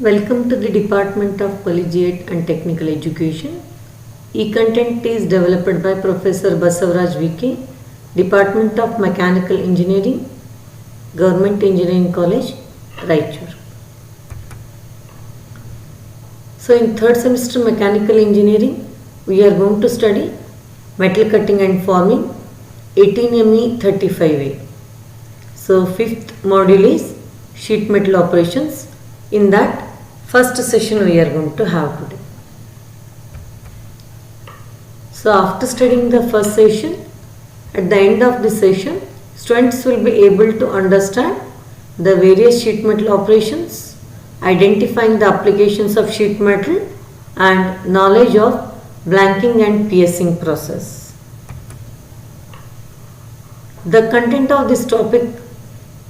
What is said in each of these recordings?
Welcome to the Department of Collegiate and Technical Education. E-content is developed by Professor Basavaraj VK, Department of Mechanical Engineering, Government Engineering College, Raichur. So in third semester Mechanical Engineering, we are going to study Metal Cutting and Forming 18ME 35A. So fifth module is Sheet Metal Operations. In that first session we are going to have today. So after studying the first session, at the end of this session, students will be able to understand the various sheet metal operations, identifying the applications of sheet metal and knowledge of blanking and piercing process. The content of this topic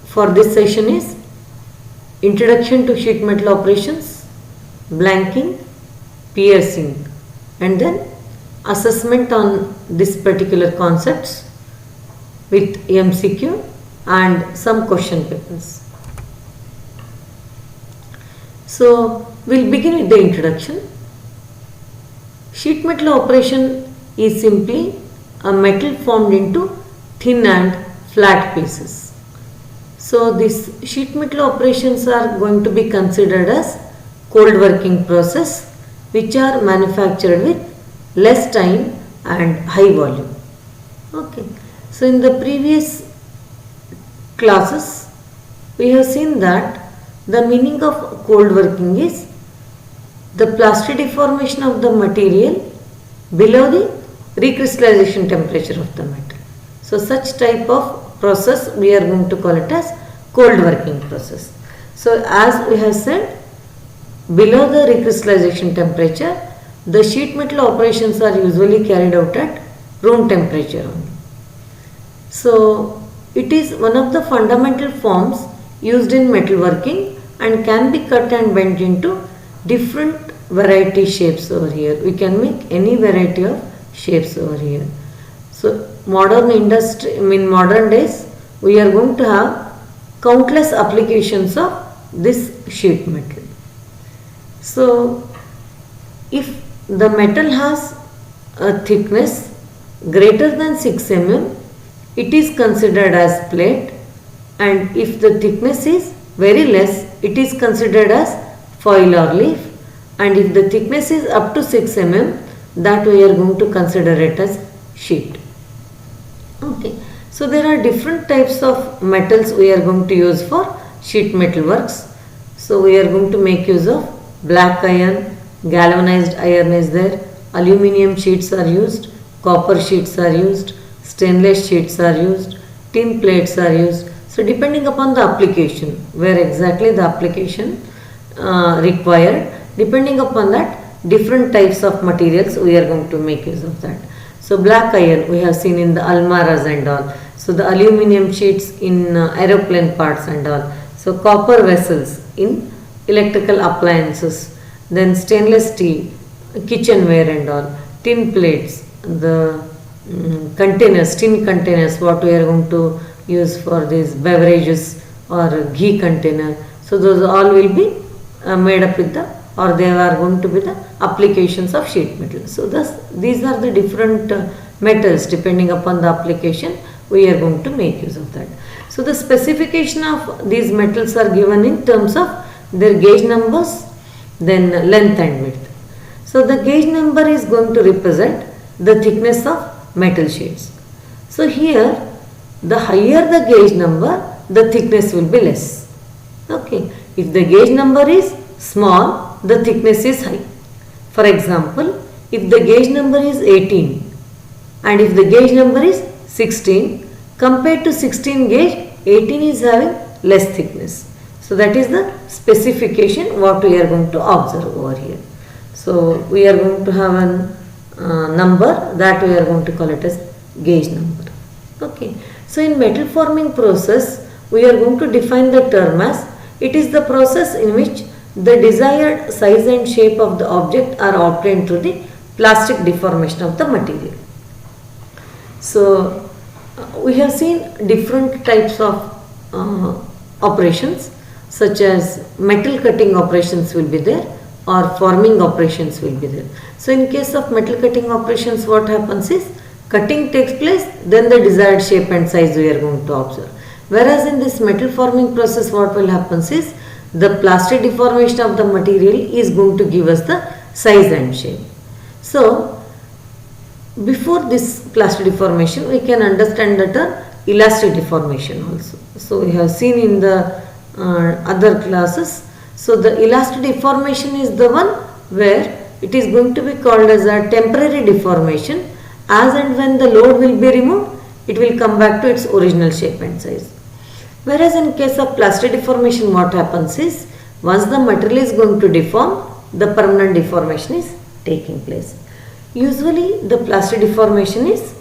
for this session is Introduction to sheet metal operations, blanking, piercing, and then assessment on this particular concepts with MCQ and some question papers. So we'll begin with the introduction. Sheet metal operation is simply a metal formed into thin and flat pieces. So these sheet metal operations are going to be considered as cold working process, which are manufactured with less time and high volume. Okay. So in the previous classes, we have seen that the meaning of cold working is the plastic deformation of the material below the recrystallization temperature of the metal. So such type of process we are going to call it as cold working process. So as we have said, below the recrystallization temperature, the sheet metal operations are usually carried out at room temperature only. So it is one of the fundamental forms used in metalworking and can be cut and bent into different variety shapes over here. We can make any variety of shapes over here. So modern days, we are going to have countless applications of this sheet metal. So if the metal has a thickness greater than 6 mm, it is considered as plate, and if the thickness is very less, it is considered as foil or leaf, and if the thickness is up to 6 mm, that we are going to consider it as sheet. Okay. So there are different types of metals we are going to use for sheet metal works. So we are going to make use of black iron, galvanized iron is there, aluminium sheets are used, copper sheets are used, stainless sheets are used, tin plates are used. So depending upon the application, where exactly the application required, depending upon that, different types of materials we are going to make use of that. So black iron we have seen in the almaras and all. So the aluminium sheets in aeroplane parts and all. So copper vessels in electrical appliances. Then stainless steel, kitchenware and all. Tin plates, the containers, tin containers what we are going to use for these beverages or ghee container. So those all will be made up with the, or they are going to be the applications of sheet metal. So thus these are the different metals depending upon the application we are going to make use of that. So the specification of these metals are given in terms of their gauge numbers, then length and width. So the gauge number is going to represent the thickness of metal sheets. So here the higher the gauge number, the thickness will be less. Okay. If the gauge number is small, the thickness is high. For example, if the gauge number is 18 and if the gauge number is 16, compared to 16 gauge, 18 is having less thickness. So that is the specification what we are going to observe over here. So we are going to have a number that we are going to call it as gauge number. Okay. So in metal forming process, we are going to define the term as it is the process in which the desired size and shape of the object are obtained through the plastic deformation of the material. So we have seen different types of operations. such as metal cutting operations will be there or forming operations will be there. So in case of metal cutting operations, what happens is cutting takes place, then the desired shape and size we are going to observe. Whereas in this metal forming process, what will happen is the plastic deformation of the material is going to give us the size and shape. So before this plastic deformation, we can understand the term elastic deformation also. So we have seen in the other classes. So the elastic deformation is the one where it is going to be called as a temporary deformation. As and when the load will be removed, it will come back to its original shape and size. Whereas in case of plastic deformation, what happens is once the material is going to deform, the permanent deformation is taking place. Usually the plastic deformation is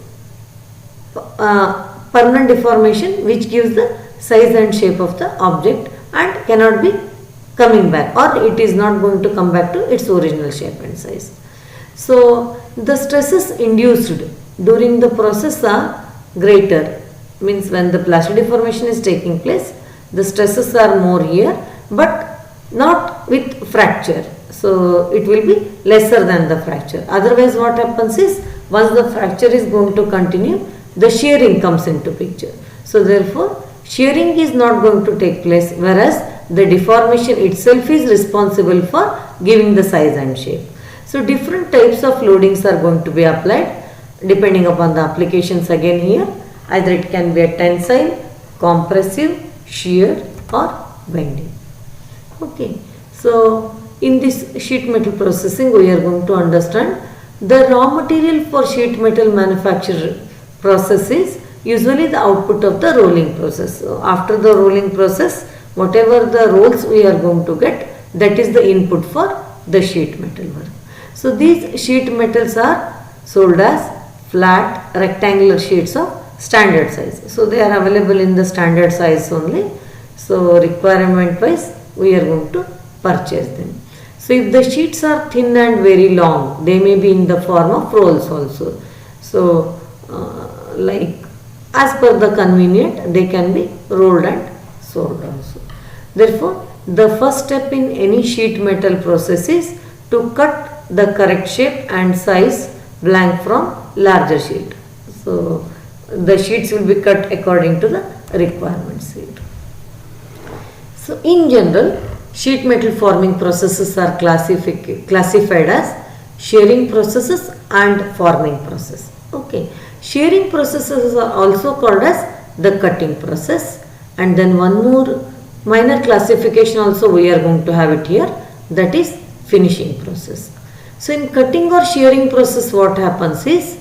permanent deformation which gives the size and shape of the object and cannot be coming back, or it is not going to come back to its original shape and size. So the stresses induced during the process are greater, means when the plastic deformation is taking place, the stresses are more here, but not with fracture. So it will be lesser than the fracture. Otherwise what happens is once the fracture is going to continue, the shearing comes into picture. So therefore shearing is not going to take place, whereas the deformation itself is responsible for giving the size and shape. So different types of loadings are going to be applied depending upon the applications again here. Either it can be a tensile, compressive, shear or bending. Okay. So in this sheet metal processing, we are going to understand the raw material for sheet metal manufacture process is usually the output of the rolling process. So after the rolling process, whatever the rolls we are going to get, that is the input for the sheet metal work. So these sheet metals are sold as flat rectangular sheets of standard size. So they are available in the standard size only. So requirement wise we are going to purchase them. So if the sheets are thin and very long, they may be in the form of rolls also. So like as per the convenient, they can be rolled and sold also. Therefore the first step in any sheet metal process is to cut the correct shape and size blank from larger sheet. So the sheets will be cut according to the requirements sheet. So in general, sheet metal forming processes are classified as shearing processes and forming process. Okay, shearing processes are also called as the cutting process, and then one more minor classification also we are going to have it here, that is finishing process. So in cutting or shearing process, what happens is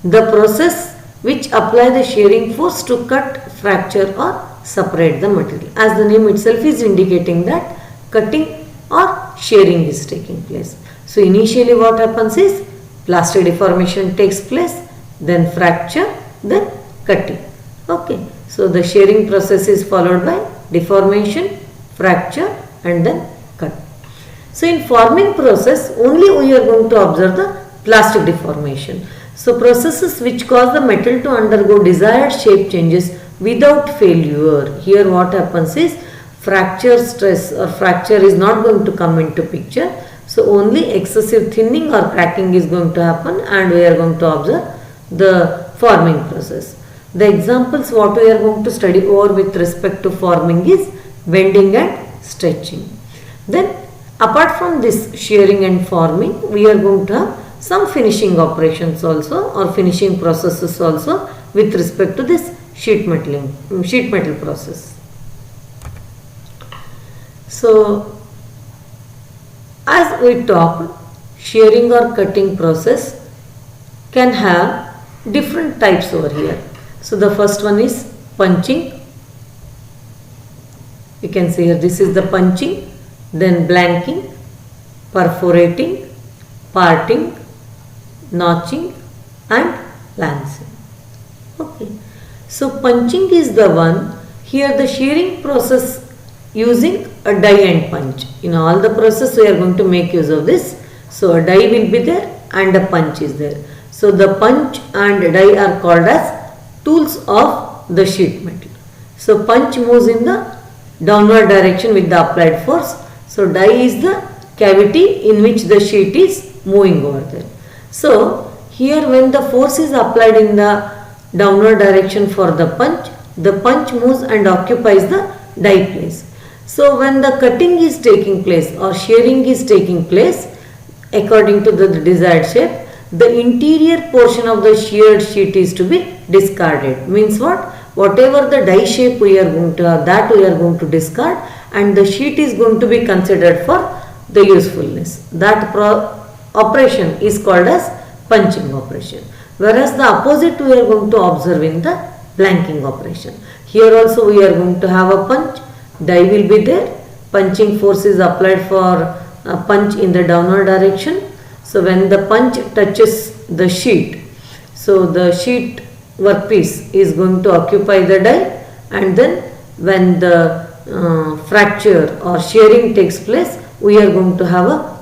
the process which apply the shearing force to cut, fracture or separate the material. As the name itself is indicating that cutting or shearing is taking place. So initially what happens is plastic deformation takes place, then fracture, then cutting. Okay, so the shearing process is followed by deformation, fracture and then cut. So in forming process only we are going to observe the plastic deformation. So processes which cause the metal to undergo desired shape changes without failure. Here what happens is fracture stress or fracture is not going to come into picture. So only excessive thinning or cracking is going to happen and we are going to observe the forming process. The examples what we are going to study over with respect to forming is bending and stretching. Then apart from this shearing and forming, we are going to have some finishing operations also or finishing processes also with respect to this sheet metal process. So as we talked, shearing or cutting process can have different types over here. So the first one is punching. You can see here this is the punching, then blanking, perforating, parting, notching and lancing. Okay. So punching is the one, here the shearing process using a die and punch. In all the process we are going to make use of this. So a die will be there and a punch is there. So the punch and die are called as tools of the sheet metal. So punch moves in the downward direction with the applied force. So die is the cavity in which the sheet is moving over there. So here when the force is applied in the downward direction for the punch moves and occupies the die place. So when the cutting is taking place or shearing is taking place according to the desired shape, the interior portion of the sheared sheet is to be discarded. Means what? Whatever the die shape we are going to have, that we are going to discard, and the sheet is going to be considered for the usefulness. That operation is called as punching operation. Whereas the opposite we are going to observe in the blanking operation. Here also we are going to have a punch, die will be there, punching force is applied for a punch in the downward direction. So when the punch touches the sheet, so the sheet workpiece is going to occupy the die, and then when the fracture or shearing takes place, we are going to have a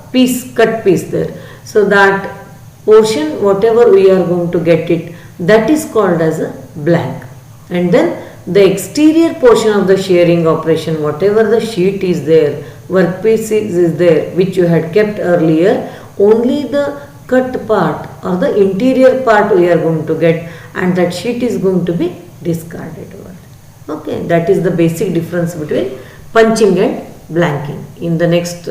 cut piece there. So that portion, whatever we are going to get it, that is called as a blank. And then the exterior portion of the shearing operation, whatever the sheet is there, workpiece is there, which you had kept earlier, only the cut part or the interior part we are going to get, and that sheet is going to be discarded. Okay, that is the basic difference between punching and blanking. In the next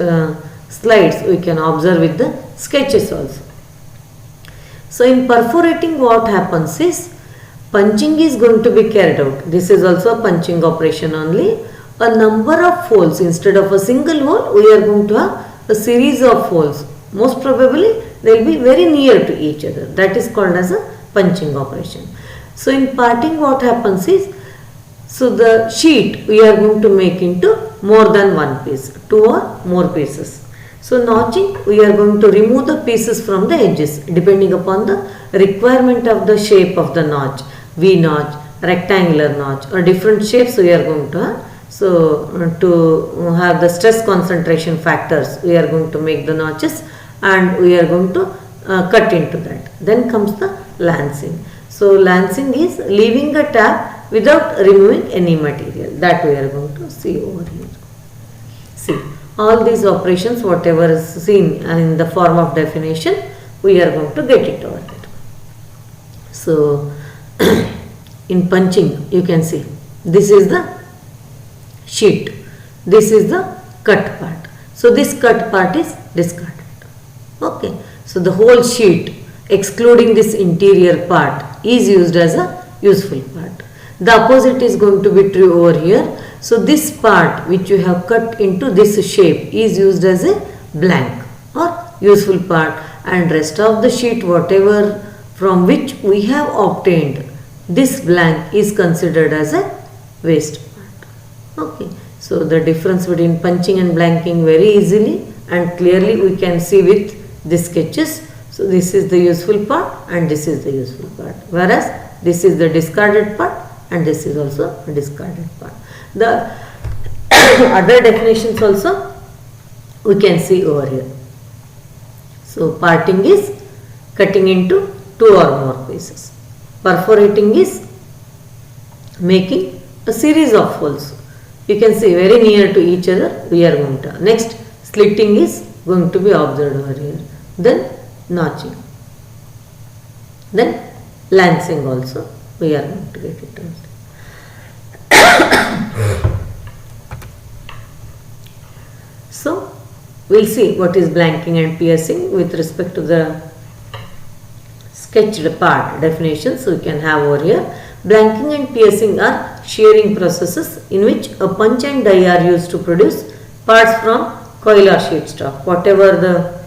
slides we can observe with the sketches also. So in perforating, what happens is punching is going to be carried out. This is also a punching operation only. A number of holes, instead of a single hole, we are going to have a series of holes. Most probably they will be very near to each other. That is called as a punching operation. So in parting, what happens is, so the sheet we are going to make into more than one piece, two or more pieces. So notching, we are going to remove the pieces from the edges depending upon the requirement of the shape of the notch, V notch, rectangular notch, or different shapes we are going to have. So to have the stress concentration factors, we are going to make the notches and we are going to cut into that. Then comes the lancing. So lancing is leaving a tab without removing any material. That we are going to see over here. See, all these operations, whatever is seen in the form of definition, we are going to get it over there. So in punching, you can see this is the sheet, this is the cut part. So this cut part is discarded. Okay, so the whole sheet excluding this interior part is used as a useful part. The opposite is going to be true over here. So this part which you have cut into this shape is used as a blank or useful part, and rest of the sheet, whatever from which we have obtained this blank, is considered as a waste part. Okay, so the difference between punching and blanking very easily and clearly we can see with the sketches. So this is the useful part and this is the useful part, whereas this is the discarded part and this is also a discarded part. The other definitions also we can see over here. So parting is cutting into two or more pieces. Perforating is making a series of holes. You can see very near to each other we are going to. Next, slitting is going to be observed over here. Then notching. Then lancing also we are going to get it out. So we will see what is blanking and piercing with respect to the sketched part definitions we can have over here. Blanking and piercing are shearing processes in which a punch and die are used to produce parts from coil or sheet stock. Whatever the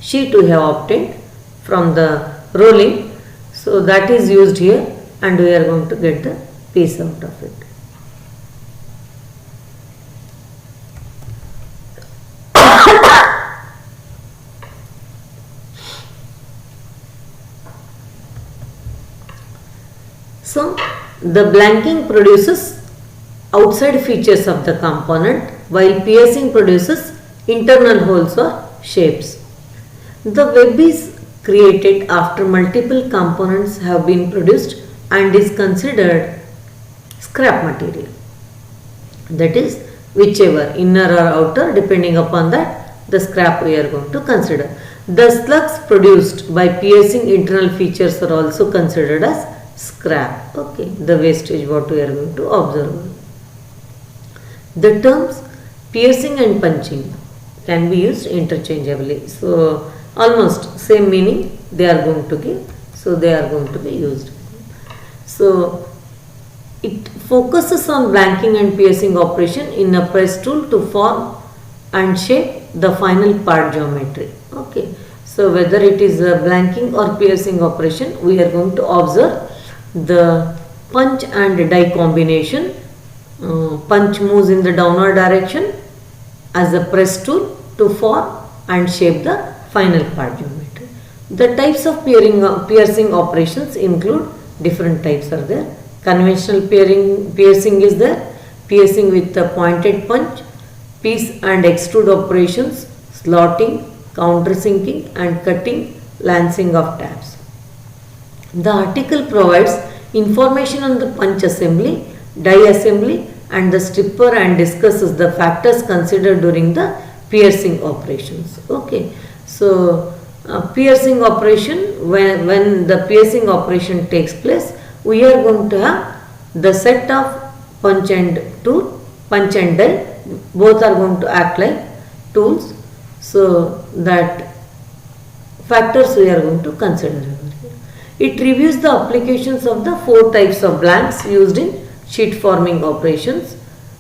sheet we have obtained from the rolling, so that is used here and we are going to get the piece out of it. So the blanking produces outside features of the component while piercing produces internal holes or shapes. The web is created after multiple components have been produced and is considered scrap material. that is whichever inner or outer, depending upon that the scrap we are going to consider. The slugs produced by piercing internal features are also considered as scrap. Okay, the wastage what we are going to observe. The terms piercing and punching can be used interchangeably. So almost same meaning they are going to give. So they are going to be used. So it focuses on blanking and piercing operation in a press tool to form and shape the final part geometry. Okay. So whether it is a blanking or piercing operation, we are going to observe the punch and die combination. Punch moves in the downward direction as a press tool to form and shape the final part geometry. The types of piercing operations include different types are there. Conventional piercing is there, piercing with a pointed punch, piece and extrude operations, slotting, countersinking and cutting, lancing of tabs. The article provides information on the punch assembly, die assembly and the stripper and discusses the factors considered during the piercing operations. Okay, so piercing operation, when the piercing operation takes place, we are going to have the set of punch and tool, punch and die, both are going to act like tools. So that factors we are going to consider. It reviews the applications of the 4 types of blanks used in sheet forming operations.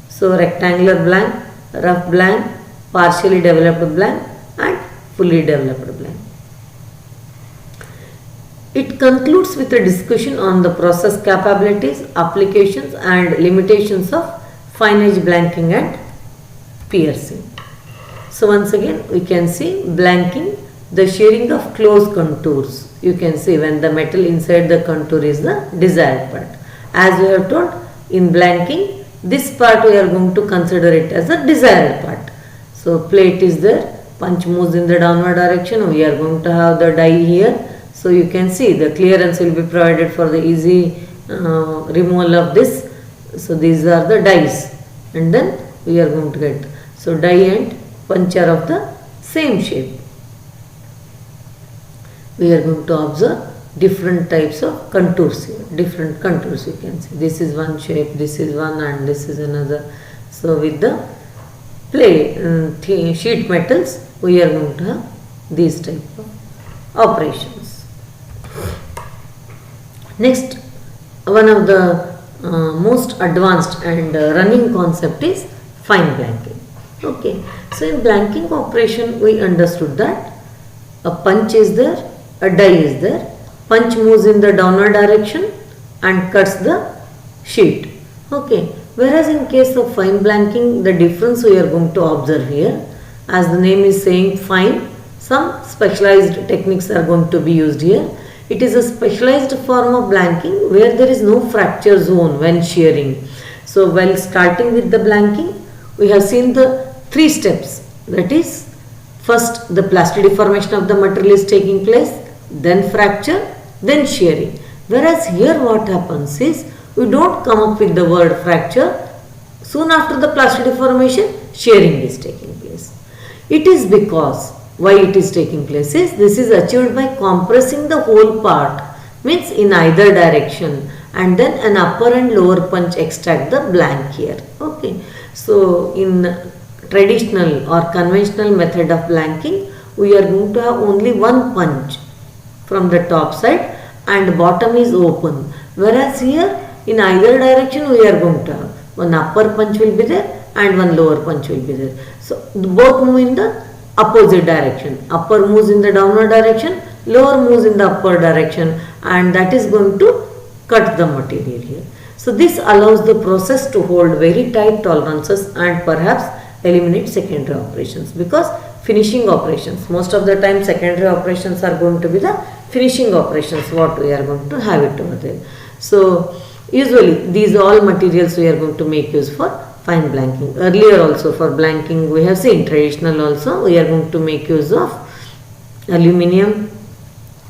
So rectangular blank, rough blank, partially developed blank and fully developed blank. It concludes with a discussion on the process capabilities, applications and limitations of fine edge blanking and piercing. So once again we can see blanking, the shearing of close contours. You can see when the metal inside the contour is the desired part. As we have told, in blanking, this part we are going to consider it as a desired part. So plate is there, punch moves in the downward direction, we are going to have the die here. So you can see the clearance will be provided for the easy removal of this. So these are the dies and then we are going to get. So die and punch are of the same shape. We are going to observe different types of contours here, different contours you can see. This is one shape, this is one and this is another. So with the sheet metals we are going to have these type of operations. Next, one of the most advanced and running concept is fine blanking. Okay, so in blanking operation we understood that a punch is there, a die is there, punch moves in the downward direction and cuts the sheet. Okay, whereas in case of fine blanking, the difference we are going to observe here, as the name is saying fine, some specialized techniques are going to be used here. It is a specialized form of blanking where there is no fracture zone when shearing. So while starting with the blanking, we have seen the 3 steps. That is, first the plastic deformation of the material is taking place, then fracture, then shearing. Whereas here what happens is, we don't come up with the word fracture. Soon after the plastic deformation, shearing is taking place. It is because why it is taking place is, this is achieved by compressing the whole part, means in either direction, and then an upper and lower punch extract the blank here. Okay, so in traditional or conventional method of blanking, we are going to have only one punch from the top side and bottom is open, whereas here in either direction we are going to have one upper punch will be there and one lower punch will be there. So both move in the opposite direction. Upper moves in the downward direction, lower moves in the upper direction, and that is going to cut the material here. So this allows the process to hold very tight tolerances and perhaps eliminate secondary operations, because finishing operations, most of the time secondary operations are going to be the finishing operations what we are going to have it over there. So usually these all materials we are going to make use for fine blanking. Earlier also for blanking we have seen, traditional also we are going to make use of aluminium,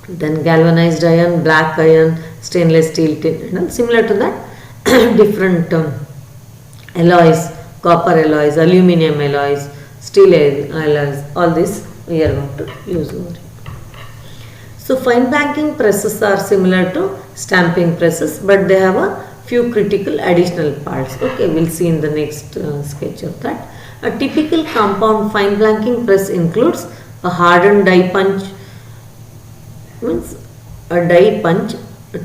then galvanized iron, black iron, stainless steel tin, and similar to that different alloys copper alloys, aluminum alloys, steel alloys, all this we are going to use over here. So fine blanking presses are similar to stamping presses, but they have a few critical additional parts. Okay, we'll see in the next sketch of that. A typical compound fine blanking press includes a hardened die punch, means a die punch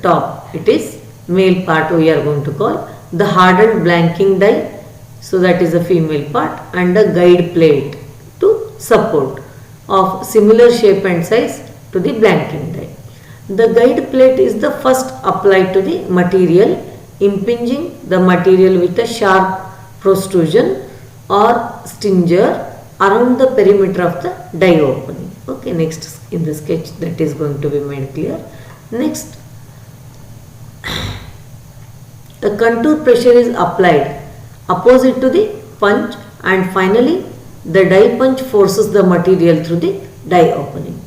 top, it is male part we are going to call, the hardened blanking die, so that is a female part, and a guide plate to support of similar shape and size to the blanking die. The guide plate is the first applied to the material, impinging the material with a sharp protrusion or stinger around the perimeter of the die opening. Okay, next in the sketch that is going to be made clear. Next, the contour pressure is applied opposite to the punch, and finally the die punch forces the material through the die opening.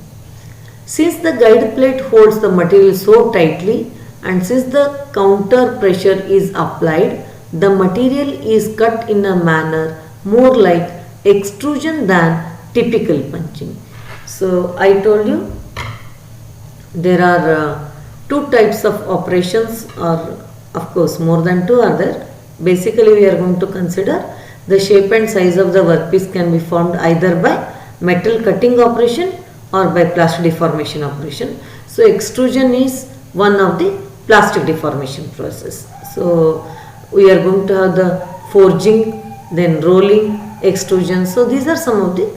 Since the guide plate holds the material so tightly, and since the counter pressure is applied, the material is cut in a manner more like extrusion than typical punching. So I told you there are two types of operations, or of course more than two are there. Basically we are going to consider the shape and size of the workpiece can be formed either by metal cutting operation or by plastic deformation operation. So extrusion is one of the plastic deformation process. So we are going to have the forging, then rolling, extrusion. So these are some of the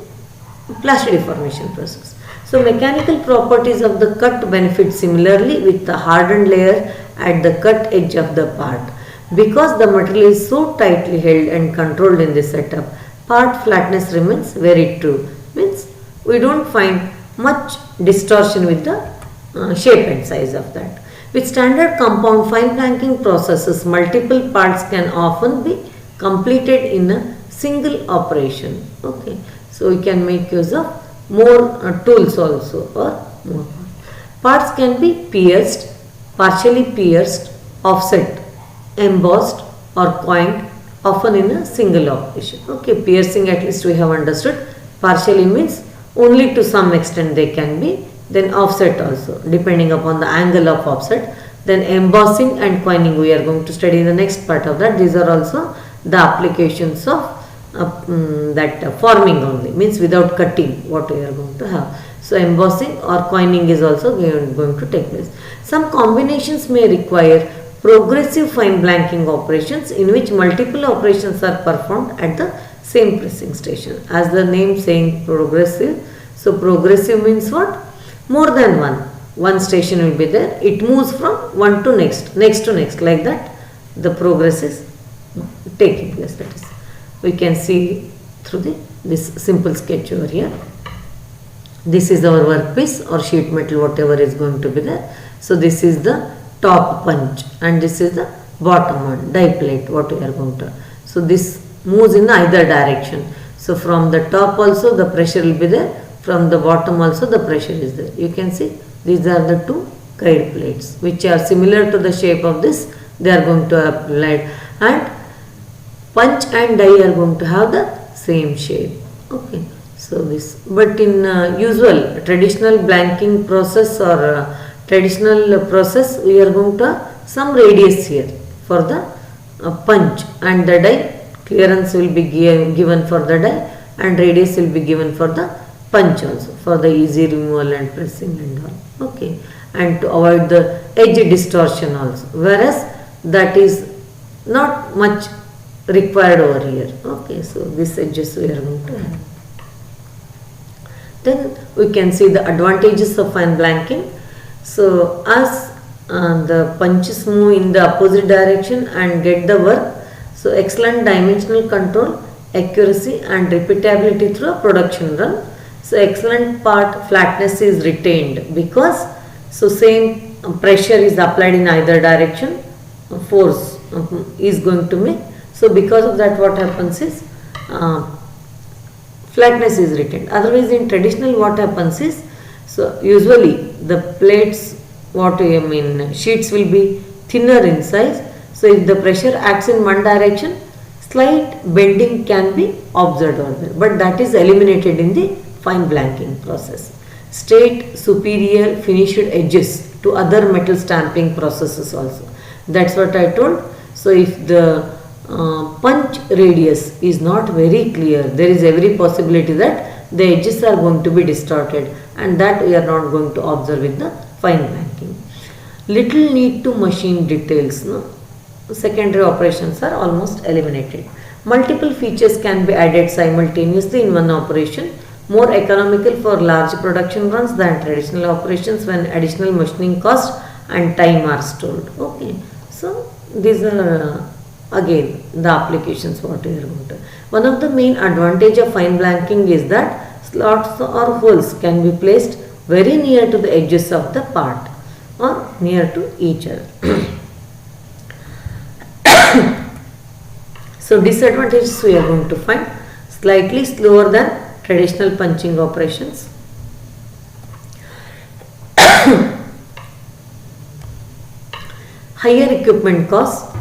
plastic deformation process. So mechanical properties of the cut benefit similarly with the hardened layer at the cut edge of the part. Because the material is so tightly held and controlled in this setup, part flatness remains very true. Means we don't find much distortion with the shape and size of that. With standard compound fine blanking processes, multiple parts can often be completed in a single operation. Okay, so we can make use of more tools also, or more parts can be pierced, partially pierced, offset, embossed or coined, often in a single operation. Okay, piercing at least we have understood. Partially means only to some extent they can be. Then offset also, depending upon the angle of offset. Then embossing and coining we are going to study in the next part of that. These are also the applications of that forming only, means without cutting what we are going to have. So embossing or coining is also going to take place. Some combinations may require progressive fine blanking operations in which multiple operations are performed at the same pressing station. As the name saying progressive, so progressive means what? More than one station will be there. It moves from one to next to next, like that the progress is taking place. That is, we can see through this simple sketch over here. This is our workpiece or sheet metal, whatever is going to be there. So this is the top punch and this is the bottom one, die plate, what we are going to. So this moves in either direction. So from the top also the pressure will be there, from the bottom also the pressure is there. You can see these are the two guide plates which are similar to the shape of this. They are going to apply, and punch and die are going to have the same shape. Okay, so this, but in usual traditional blanking process or traditional process, we are going to have some radius here for the punch, and the die clearance will be given for the die, and radius will be given for the punch also, for the easy removal and pressing and all. Okay, and to avoid the edge distortion also, whereas that is not much required over here. Okay, so this edges we are going to have. Then we can see the advantages of fine blanking. So as the punches move in the opposite direction and get the work, so excellent dimensional control, accuracy and repeatability through a production run. So excellent part flatness is retained because so same pressure is applied in either direction, force is going to make. So because of that, what happens is flatness is retained. Otherwise in traditional what happens is, so usually the plates, what I mean, sheets will be thinner in size. So if the pressure acts in one direction, Slight bending can be observed over there, but that is eliminated in the fine blanking process. Straight, superior, finished edges to other metal stamping processes also. That's what I told. So if the punch radius is not very clear, there is every possibility that the edges are going to be distorted, and that we are not going to observe with the fine blanking. Little need to machine details, no? Secondary operations are almost eliminated. Multiple features can be added simultaneously in one operation, more economical for large production runs than traditional operations when additional machining cost and time are stored. Okay, so these are again the applications what we are going to. One of the main advantage of fine blanking is that slots or holes can be placed very near to the edges of the part or near to each other. So disadvantages we are going to find: slightly slower than traditional punching operations, higher equipment cost,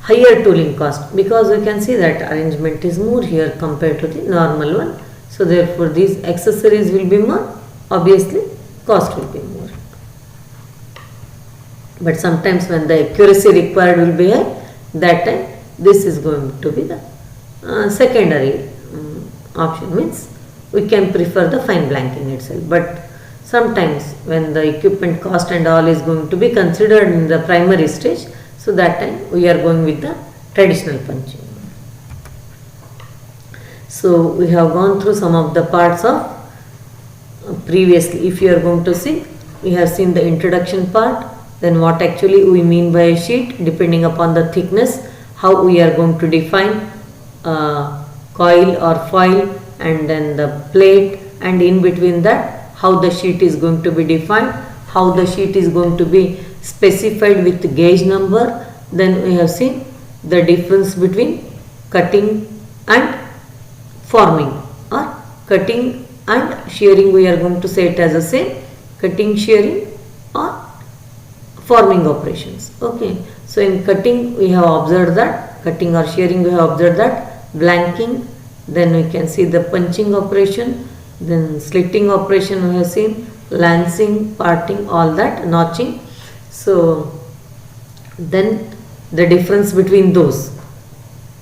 higher tooling cost, because we can see that arrangement is more here compared to the normal one. So therefore these accessories will be more, obviously cost will be more. But sometimes when the accuracy required will be high, that time this is going to be the secondary option, means we can prefer the fine blanking itself. But sometimes when the equipment cost and all is going to be considered in the primary stage, so that time we are going with the traditional punching. So we have gone through some of the parts of previously. If you are going to see, we have seen the introduction part, then what actually we mean by a sheet depending upon the thickness, how we are going to define coil or foil, and then the plate, and in between that how the sheet is going to be defined, how the sheet is going to be specified with gauge number. Then we have seen the difference between cutting and forming, or cutting and shearing. We are going to say it as the same: cutting, shearing, or forming operations. Okay, so in cutting we have observed that, cutting or shearing we have observed that, blanking, then we can see the punching operation, then slitting operation we have seen, lancing, parting, all that, notching. So then the difference between those,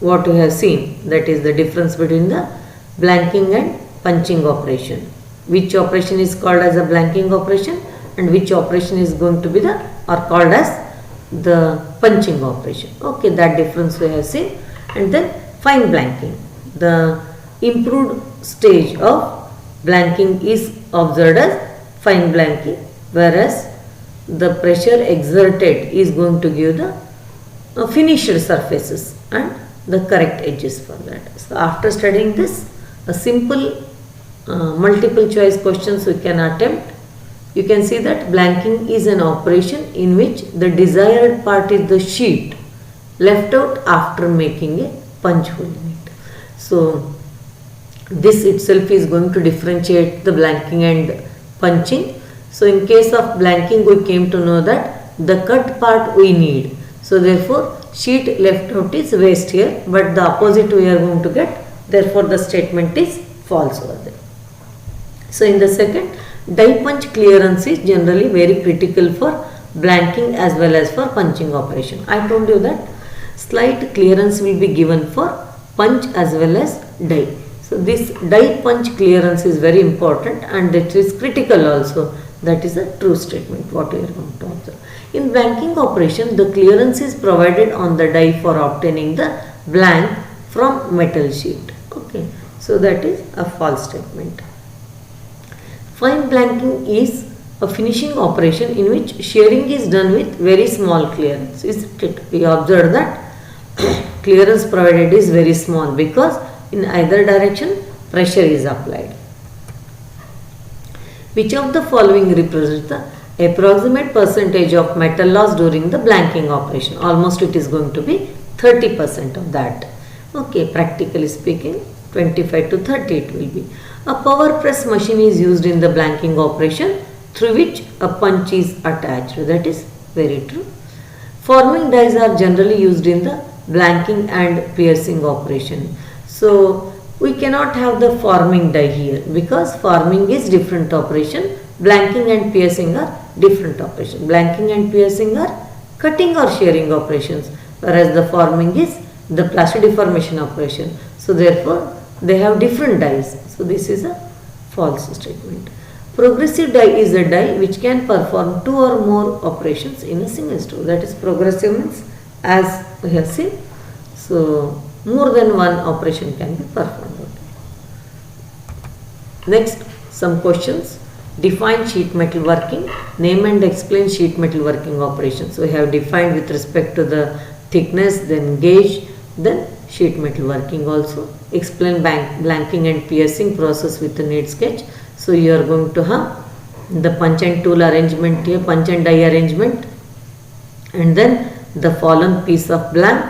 what we have seen, that is the difference between the blanking and punching operation. Which operation is called as a blanking operation and which operation is going to be the, or called as the punching operation. Okay, that difference we have seen. And then fine blanking, the improved stage of blanking is observed as fine blanking, whereas the pressure exerted is going to give the finished surfaces and the correct edges for that. So after studying this, a simple multiple choice questions we can attempt. You can see that blanking is an operation in which the desired part is the sheet left out after making a punch hole in it. So this itself is going to differentiate the blanking and punching. So in case of blanking we came to know that the cut part we need. So therefore sheet left out is waste here, but the opposite we are going to get. Therefore the statement is false over there. So in the second, die punch clearance is generally very critical for blanking as well as for punching operation. I told you that slight clearance will be given for punch as well as die. So this die punch clearance is very important and it is critical also. That is a true statement what we are going to observe. In blanking operation, the clearance is provided on the die for obtaining the blank from metal sheet. Okay, so that is a false statement. Fine blanking is a finishing operation in which shearing is done with very small clearance. Isn't it? We observed that clearance provided is very small because in either direction pressure is applied. Which of the following represents the approximate percentage of metal loss during the blanking operation? Almost it is going to be 30% of that. Okay, practically speaking 25 to 30 it will be. A power press machine is used in the blanking operation through which a punch is attached. That is very true. Forming dies are generally used in the blanking and piercing operation. So we cannot have the forming die here because forming is different operation, blanking and piercing are different operation. Blanking and piercing are cutting or shearing operations, whereas the forming is the plastideformation operation. So therefore they have different dies. So this is a false statement. Progressive die is a die which can perform two or more operations in a single stroke. That is, progressive means, as we have seen, so more than one operation can be performed. Next, some questions. Define sheet metal working. Name and explain sheet metal working operations. So we have defined with respect to the thickness, then gauge, then sheet metal working also. Explain blanking and piercing process with the neat sketch. So you are going to have the punch and tool arrangement here, punch and die arrangement, and then the fallen piece of blank,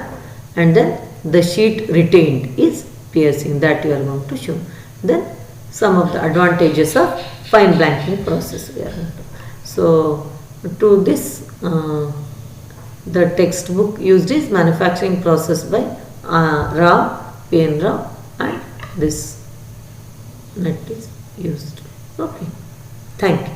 and then the sheet retained is piercing, that you are going to show. Then some of the advantages of fine blanking process we are going to. So to this the textbook used is manufacturing process by Rao, P.N. Rao, and this net is used. Okay, thank you.